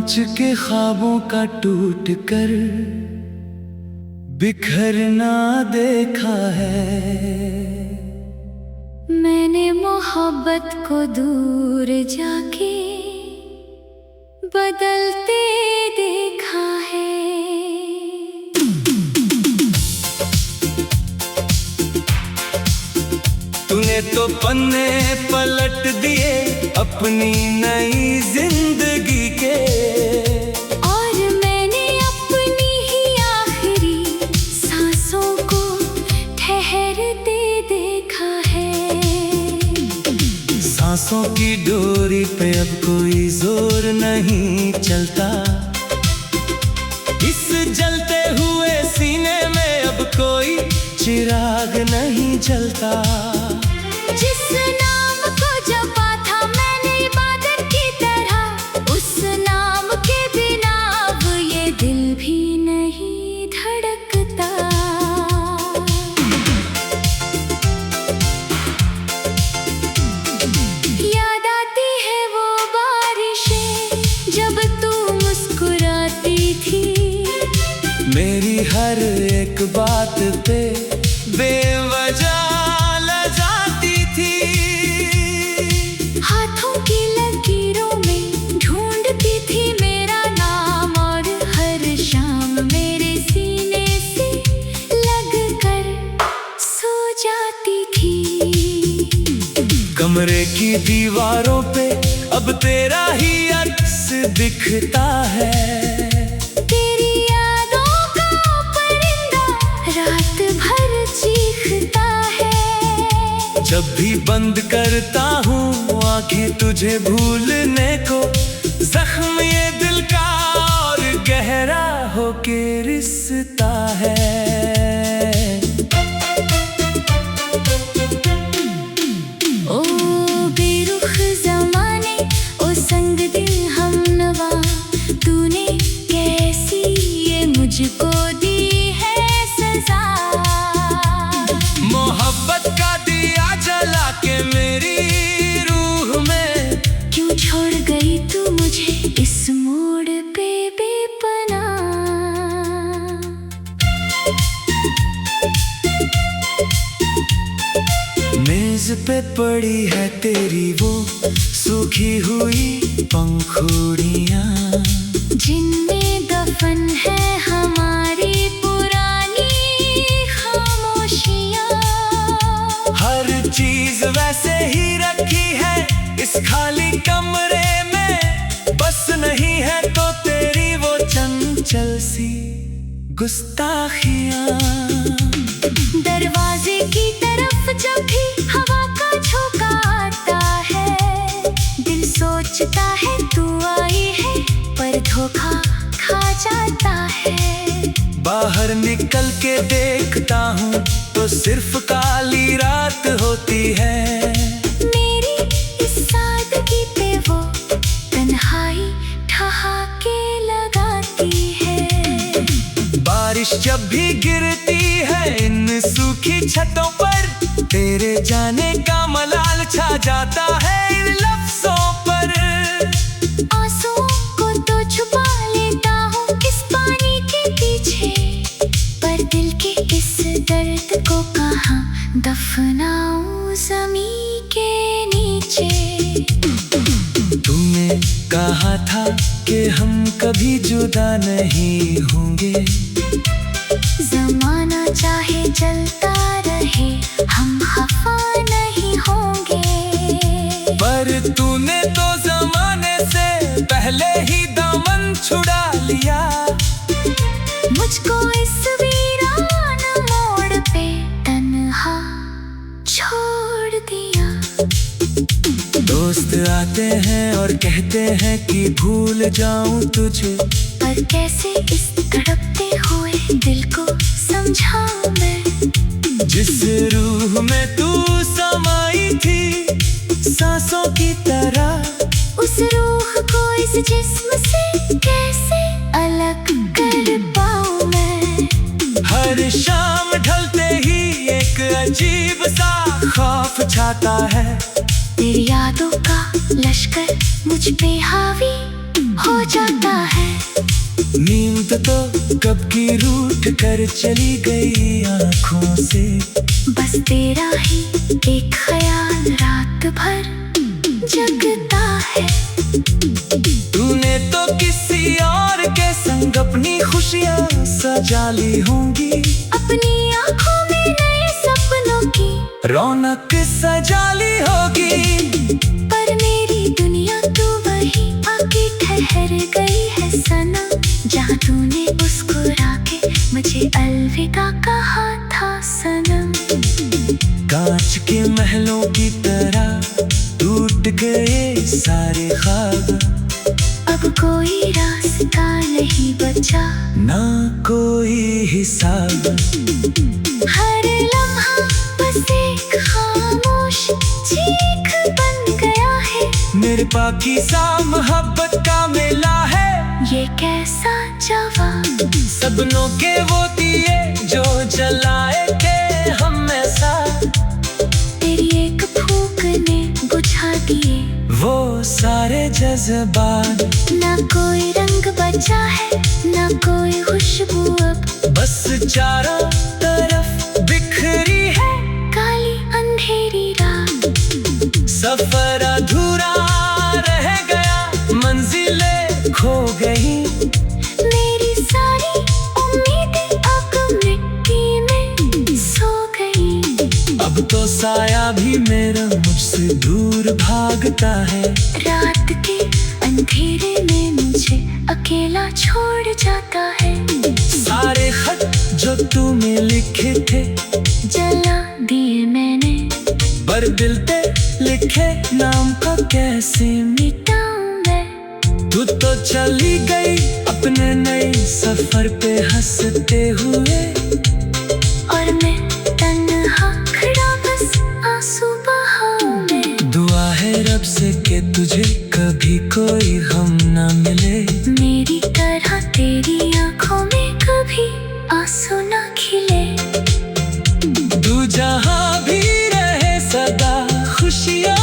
कांच के ख्वाबों का टूट कर बिखरना देखा है। मैंने मोहब्बत को दूर जाके बदलते देखा है। तूने तो पन्ने पलट दिए अपनी नई जिंदगी के, और मैंने अपनी ही आखिरी सांसों को ठहरते देखा है। सांसों की डोरी पे अब कोई जोर नहीं चलता, इस जलते हुए सीने में अब कोई चिराग नहीं जलता। जिस नाम को जपा था मैंने इबादत की तरह, उस नाम के बिना अब ये दिल भी नहीं धड़कता। याद आती है वो बारिशें जब तू मुस्कुराती थी, मेरी हर एक बात पे बेवजह लजाती थी। हाथों की लकीरों में ढूंढती थी मेरा नाम, और हर शाम मेरे सीने से लगकर सो जाती थी। कमरे की दीवारों पे अब तेरा ही अक्स दिखता है। तेरी यादों का परिंदा रात भर चीखता है। जब भी बंद करता हूँ आंखें तुझे भूलने को, जख्म ये दिल का और गहरा होके रिश्ता है। ओ बेरुख ज़माने, ओ संग दिल हमनवा, तूने कैसी ये मुझको दी है सजा। मोहब्बत का दिया जला के मेरी रूह में, क्यों छोड़ गई तू मुझे इस मोड़ पे बेपनाह। मेज पे पड़ी है तेरी वो सूखी हुई पंखुड़ियाँ, जिनमें दफन है हमारी पुरानी खामोशियाँ। हर चीज वैसे ही रखी है इस खाली कमरे में, बस नहीं है तो तेरी वो चंचल सी गुस्ताखियाँ। दरवाजे की तरफ जब भी हवा का झोंका आता है, दिल सोचता है तू आई है पर धोखा खा जाता है। बाहर निकल के देखता हूँ तो सिर्फ काली रात होती है। मेरी इस सादगी पे वो तन्हाई ठहाके लगाती है। बारिश जब भी गिरती है इन सूखी छतों पर, तेरे जाने का मलाल छा जाता है इन लफ्जों पर। आंसुओं को तो छुपा लेता हूँ इस पानी के पीछे, पर दिल के इस दर्द को कहाँ दफनाऊं ज़मीं के नीचे। तूने कहा था कि हम कभी जुदा नहीं होंगे, ज़माना चाहे चलता रहे हम खफा नहीं होंगे। पर तूने तो जमाने से पहले ही दामन छुड़ा लिया, मुझको इस वीरान मोड़ पे तन्हा छोड़ दिया। दोस्त आते हैं और कहते हैं कि भूल जाऊं तुझे, पर कैसे इस तड़पते हुए दिल को समझाऊं मैं। जिस रूह में तू समाई थी सांसों की तरह, उस रूह को इस जिस्म से कैसे अलग कर पाऊं मैं। हर शाम ढलते ही एक अजीब सा खौफ छाता है, तेरी यादों का लश्कर मुझ पे हावी हो जाता है। नींद तो कब की रूठ कर चली गई आँखों से, बस तेरा ही एक ख्याल रात भर जगता है। तूने तो किसी और के संग अपनी खुशियाँ सजा ली होंगी, अपनी आँखों में नए सपनों की रौनक सजा ली होगी। पर मेरी दुनिया तो वही आके ठहर गई है सनम, जहाँ तूने मुस्कुरा के मुझे अलविदा कहा था सनम। कांच के महलों की तरह टूट गए सारे ख्वाब, अब कोई रास्ता नहीं बचा, ना कोई हिसाब। हर लम्हा बस एक खामोश चीख बन गया है। मेरे पाकीज़ा मोहब्बत का मेला है, ये कैसा जवाब, सपनों के वो दिए जो जलाए थे हमेशा, तेरी एक फूंक ने बुझा दिए वो सारे जज्बात। ना कोई रंग बचा है, ना कोई खुशबू, अब बस चारों तरफ बिखरी है काली अंधेरी रात। सफर अधूरा रह गया, मंजिलें खो गई, मेरी सारी उम्मीदें अब मिट्टी में सो गई। अब तो साया भी मेरा मुझसे दूर भागता है, रात के अंधेरे में मुझे अकेला छोड़ जाता है। सारे खत जो तूने लिखे थे जला दिए मैंने, पर दिल पे लिखे नाम को कैसे मिटाऊं मैं। तू तो चली गई अपने नए सफर पे हंसते हुए, और मैं तन्हा खड़ा बस आंसू बहाऊं मैं। दुआ है रब से कि तुझे कभी कोई गम ना मिले, मेरी तरह तेरी आंखों में कभी आंसू ना खिले। तू जहाँ भी रहे सदा खुशियाँ